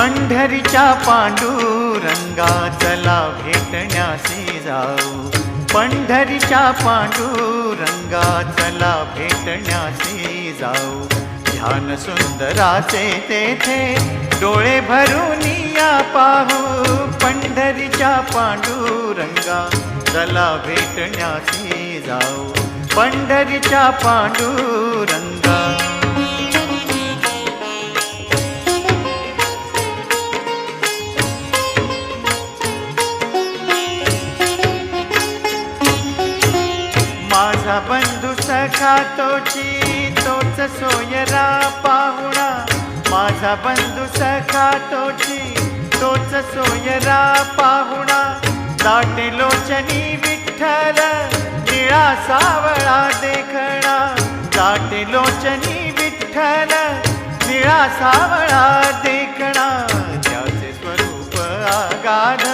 पंढरीच्या पांडुरंगा चला भेटण्यासी जाऊ, पंढरीच्या पांडुरंगा चला भेटण्यासी जाऊ। ध्यान सुंदराचे तेथे डोळे भरून या पाहू, पंढरीच्या पांडुरंगा चला भेटण्यासी जाऊ, पंढरीच्या पांडुरंगा। माझा बंधू सखा तोची तोच सोयरा पाहुणा, माझा बंधू सखा तोची तोच सोयरा पाहुणा। दाटे लोचनी विठ्ठल निळा सावळा देखणा, दाटे लोचनी विठ्ठल निळा सावळा देखणा। त्याचे स्वरूप आगाध